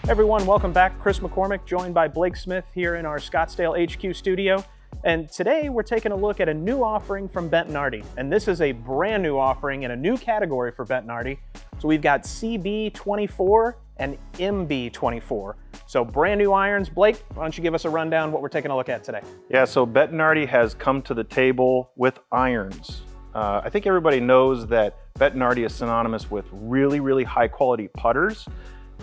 Everyone, welcome back. Chris McCormick, joined by Blake Smith here in our Scottsdale HQ studio. And today we're taking a look at a new offering from Bettinardi. And this is a brand new offering in a new category for Bettinardi. So we've got CB24 and MB24. So brand new irons. Blake, why don't you give us a rundown what we're taking a look at today? Yeah, so Bettinardi has come to the table with irons. I think everybody knows that Bettinardi is synonymous with really high quality putters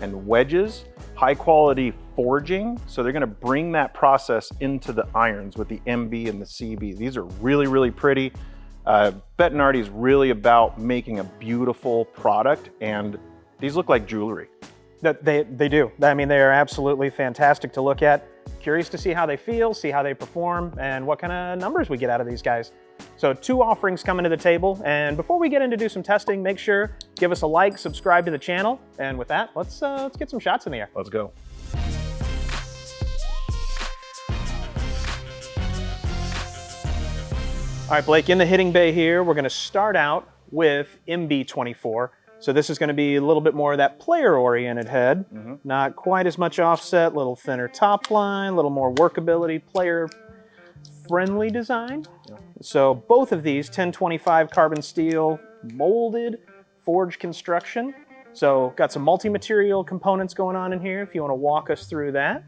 and wedges, high quality forging. So they're gonna bring that process into the irons with the MB and the CB. These are really pretty. Bettinardi is really about making a beautiful product, and these look like jewelry. They do. I mean, they are absolutely fantastic to look at. Curious to see how they feel, see how they perform, and what kind of numbers we get out of these guys. So 2 offerings coming to the table, and before we get into do some testing, make sure give us a like, subscribe to the channel, and with that, let's get some shots in the air. Let's go. All right, Blake, in the hitting bay here, we're going to start out with MB24. So this is going to be a little bit more of that player-oriented head, not quite as much offset, a little thinner top line, a little more workability, player-friendly design. Yeah. So both of these, 1025 carbon steel, molded, forged construction. So got some multi-material components going on in here, if you want to walk us through that.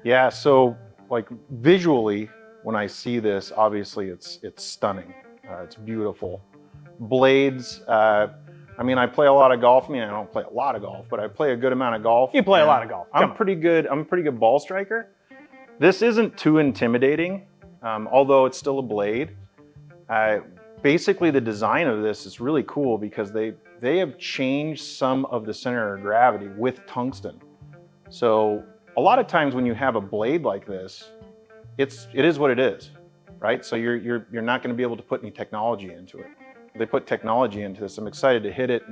Yeah, so like visually, when I see this, obviously it's stunning. It's beautiful. Blades, I mean, I play a lot of golf. I mean, I don't play a lot of golf, but I play a good amount of golf. You play a lot of golf. I'm a pretty good ball striker. This isn't too intimidating, although it's still a blade. Basically, the design of this is really cool because they have changed some of the center of gravity with tungsten. So a lot of times when you have a blade like this, it is what it is, right? So you're not going to be able to put any technology into it. They put technology into this. I'm excited to hit it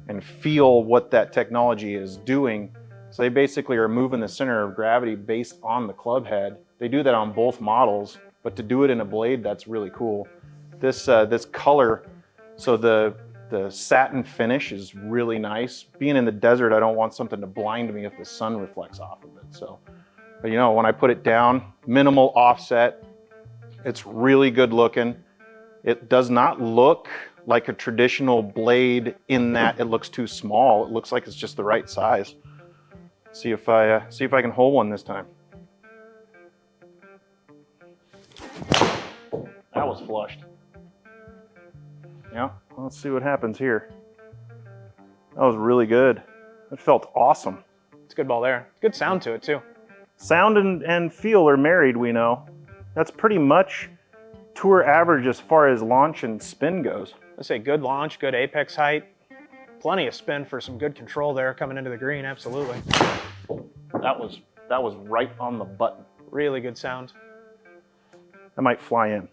and feel what that technology is doing. So they basically are moving the center of gravity based on the club head. They do that on both models, but to do it in a blade, that's really cool. This color, so the satin finish is really nice. Being in the desert, I don't want something to blind me if the sun reflects off of it. So, but you know, when I put it down, minimal offset, it's really good looking. It does not look like a traditional blade in that it looks too small. It looks like it's just the right size. See if I can hold one this time. That was flushed. Yeah, let's see what happens here. That was really good. It felt awesome. It's a good ball there. Good sound to it too. Sound and feel are married, we know. That's pretty much tour average as far as launch and spin goes. Let's say good launch, good apex height, plenty of spin for some good control there coming into the green, absolutely. That was right on the button. Really good sound. That might fly in.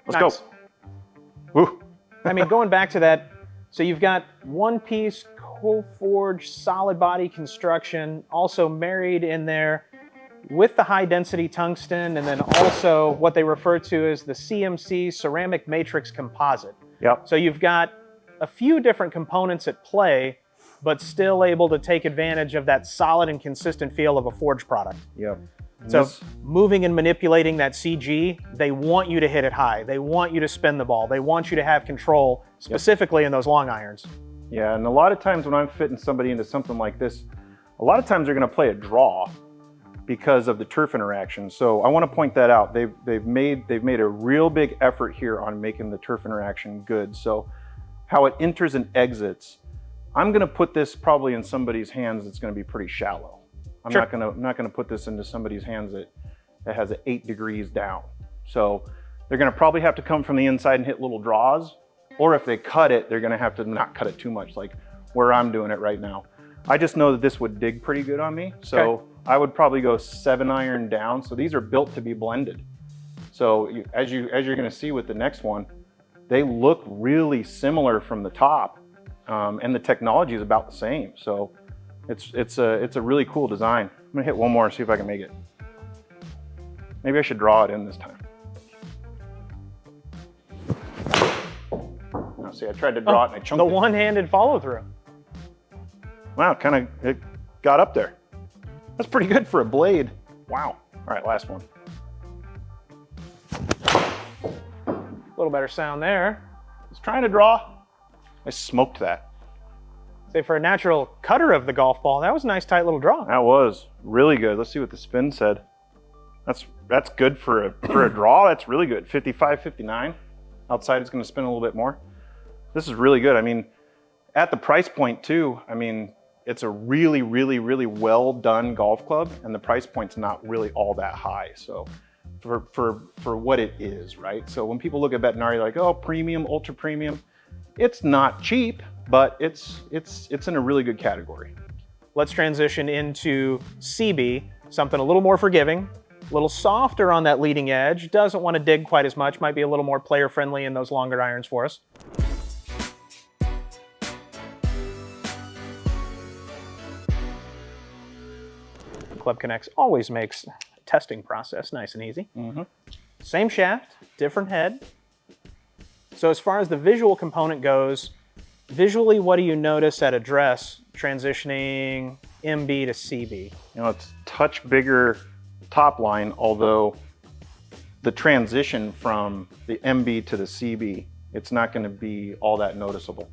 Let's Nice. go. Woo. I mean, going back to that, so you've got one piece co-forged solid body construction, also married in there with the high density tungsten, and then also what they refer to as the CMC ceramic matrix composite. Yep. So you've got a few different components at play, but still able to take advantage of that solid and consistent feel of a forged product. Yep. So moving and manipulating that CG, they want you to hit it high. They want you to spin the ball. They want you to have control, specifically in those long irons. Yeah, and a lot of times when I'm fitting somebody into something like this, a lot of times they're going to play a draw because of the turf interaction. So I want to point that out. They've made a real big effort here on making the turf interaction good. So how it enters and exits, I'm going to put this probably in somebody's hands that's going to be pretty shallow. I'm not going to put this into somebody's hands that has it 8 degrees down. So they're going to probably have to come from the inside and hit little draws, or if they cut it, they're going to have to not cut it too much, like where I'm doing it right now. I just know that this would dig pretty good on me, so okay. I would probably go 7-iron down. So these are built to be blended. So as you're going to see with the next one, they look really similar from the top, and the technology is about the same. So it's a really cool design. I'm gonna hit one more and see if I can make it. Maybe I should draw it in this time. See, I tried to draw it and I chunked it. The one-handed follow-through. Wow, it got up there. That's pretty good for a blade. Wow. All right, last one. A little better sound there. Just trying to draw. I smoked that. Say for a natural cutter of the golf ball, that was a nice tight little draw. That was really good. Let's see what the spin said. That's good for a draw. That's really good. 55, 59. Outside it's going to spin a little bit more. This is really good. I mean, at the price point too, I mean, it's a really, really, really well done golf club, and the price point's not really all that high. So for what it is, right? So when people look at Bettinardi, like, oh, premium, ultra premium, it's not cheap, but it's in a really good category. Let's transition into CB, something a little more forgiving, a little softer on that leading edge, doesn't want to dig quite as much, might be a little more player friendly in those longer irons for us. Club Connects always makes testing process nice and easy. Same shaft, different head. So as far as the visual component goes, visually, what do you notice at address transitioning MB to CB? You know, it's a touch bigger top line, although the transition from the MB to the CB, it's not going to be all that noticeable.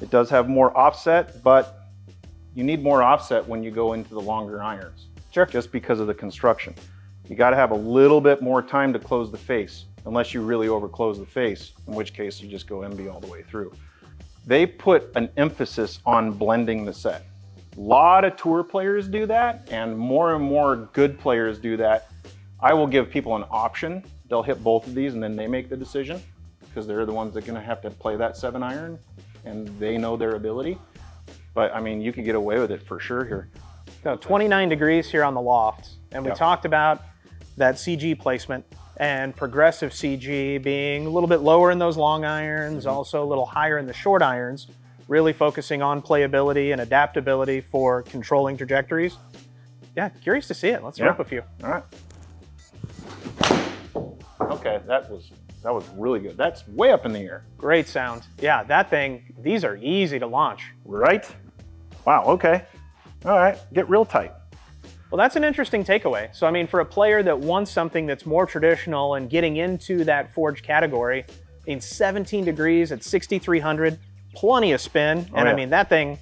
It does have more offset, but you need more offset when you go into the longer irons. Sure. Just because of the construction. You got to have a little bit more time to close the face, unless you really overclose the face, in which case you just go MB all the way through. They put an emphasis on blending the set. A lot of tour players do that, and more good players do that. I will give people an option. They'll hit both of these and then they make the decision, because they're the ones that are going to have to play that 7-iron and they know their ability. But I mean, you could get away with it for sure here. So 29 degrees here on the loft, and we talked about that CG placement and progressive CG being a little bit lower in those long irons, also a little higher in the short irons, really focusing on playability and adaptability for controlling trajectories. Yeah, curious to see it. Let's rip a few. All right. Okay, that was really good. That's way up in the air. Great sound. Yeah, that thing, these are easy to launch. Right? Wow, okay. All right, get real tight. Well, that's an interesting takeaway. So, I mean, for a player that wants something that's more traditional and getting into that forged category, in 17 degrees at 6,300, plenty of spin. And I mean, that thing,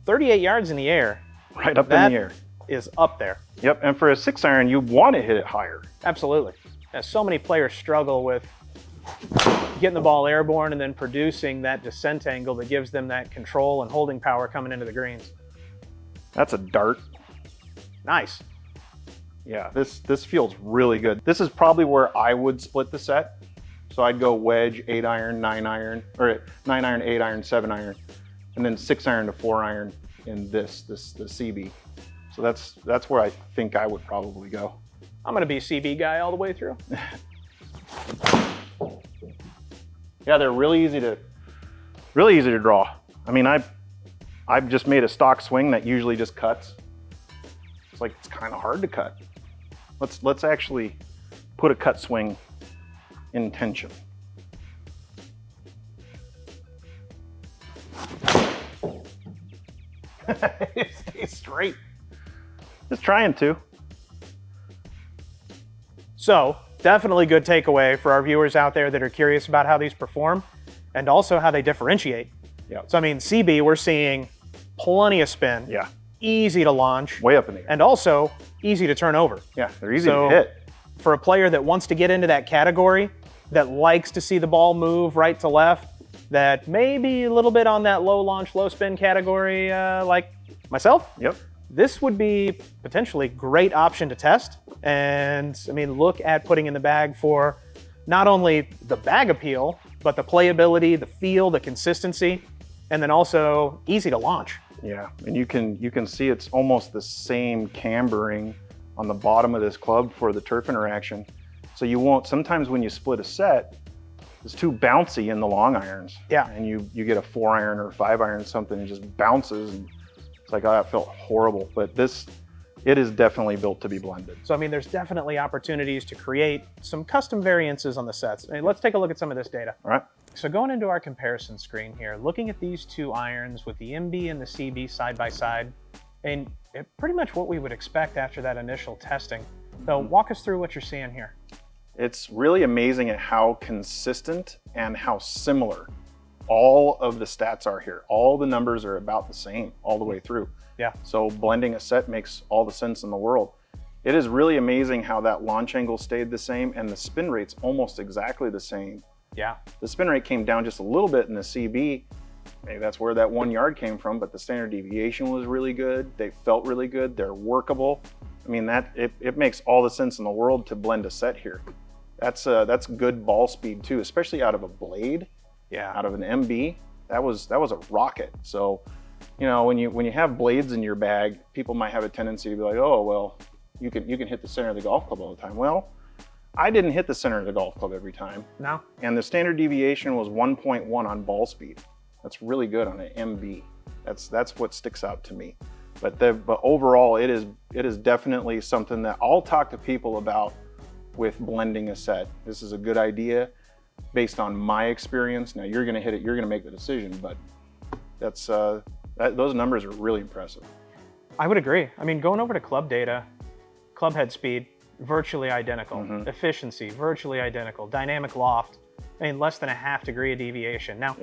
38 yards in the air. Right up in the air. Is up there. Yep, and for a 6-iron, you want to hit it higher. Absolutely. Yeah, so many players struggle with getting the ball airborne and then producing that descent angle that gives them that control and holding power coming into the greens. That's a dart. Nice. Yeah, this feels really good. This is probably where I would split the set. So I'd go wedge, 8-iron, 9-iron, or 9-iron, 8-iron, 7-iron, and then 6-iron to 4-iron in the CB. So that's where I think I would probably go. I'm gonna be CB guy all the way through. Yeah, they're really easy to draw. I mean, I've just made a stock swing that usually just cuts. It's like, it's kind of hard to cut. Let's actually put a cut swing in tension. Stay straight. Just trying to. So, definitely good takeaway for our viewers out there that are curious about how these perform and also how they differentiate. Yeah. So, I mean, CB, we're seeing plenty of spin. Yeah. Easy to launch. Way up in the air. And also easy to turn over. Yeah, they're easy to hit. For a player that wants to get into that category, that likes to see the ball move right to left, that may be a little bit on that low launch, low spin category like myself, Yep. this would be potentially a great option to test. And I mean, look at putting in the bag for not only the bag appeal, but the playability, the feel, the consistency, and then also easy to launch. Yeah, and you can see it's almost the same cambering on the bottom of this club for the turf interaction. So you won't, sometimes when you split a set, it's too bouncy in the long irons. Yeah. And you get a 4-iron or 5-iron something, it just bounces and it's like, oh, that felt horrible. But it is definitely built to be blended. So I mean, there's definitely opportunities to create some custom variances on the sets. I mean, let's take a look at some of this data. All right. So going into our comparison screen here, looking at these two irons with the MB and the CB side by side, And pretty much what we would expect after that initial testing. So walk us through what you're seeing here. It's really amazing at how consistent and how similar all of the stats are here. All the numbers are about the same all the way through. Yeah. So blending a set makes all the sense in the world. It is really amazing how that launch angle stayed the same and the spin rate's almost exactly the same. Yeah. The spin rate came down just a little bit in the CB. Maybe that's where that 1 yard came from, but the standard deviation was really good. They felt really good. They're workable. I mean, it makes all the sense in the world to blend a set here. That's good ball speed too, especially out of a blade. Yeah. Out of an MB. That was a rocket. So, you know, when you have blades in your bag, people might have a tendency to be like, oh well, you can hit the center of the golf club all the time. Well, I didn't hit the center of the golf club every time. No. And the standard deviation was 1.1 on ball speed. That's really good on an MB. That's what sticks out to me. But overall, it is definitely something that I'll talk to people about with blending a set. This is a good idea based on my experience. Now you're going to hit it. You're going to make the decision. But those numbers are really impressive. I would agree. I mean, going over to club data, club head speed, virtually identical. Efficiency, virtually identical. Dynamic loft, I mean, less than a half degree of deviation. Now,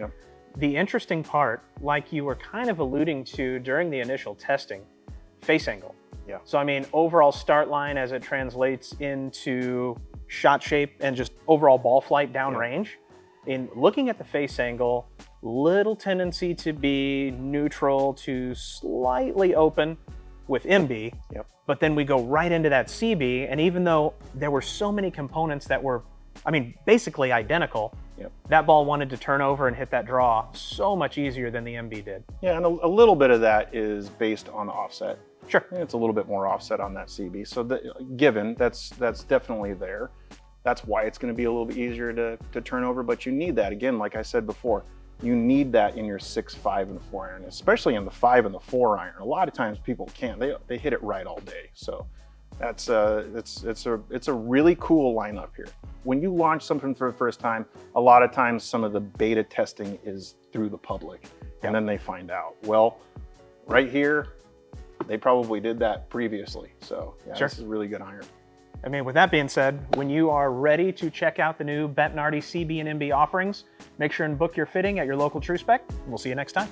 the interesting part, like you were kind of alluding to during the initial testing, face angle. Yeah. So, I mean, overall start line as it translates into shot shape and just overall ball flight downrange. In looking at the face angle, little tendency to be neutral to slightly open with MB, but then we go right into that CB, and even though there were so many components that were, I mean, basically identical, that ball wanted to turn over and hit that draw so much easier than the MB did. Yeah, and a little bit of that is based on offset. Sure. It's a little bit more offset on that CB. So given, that's definitely there. That's why it's going to be a little bit easier to turn over, but you need that. Again, like I said before, you need that in your 6, 5, and 4 iron, especially in the 5 and the 4 iron. A lot of times people can't. They hit it right all day. So it's a really cool lineup here. When you launch something for the first time, a lot of times some of the beta testing is through the public, and then they find out. Well, right here, they probably did that previously. So yeah, this is really good iron. I mean, with that being said, when you are ready to check out the new Bettinardi CB and MB offerings, make sure and book your fitting at your local TrueSpec. We'll see you next time.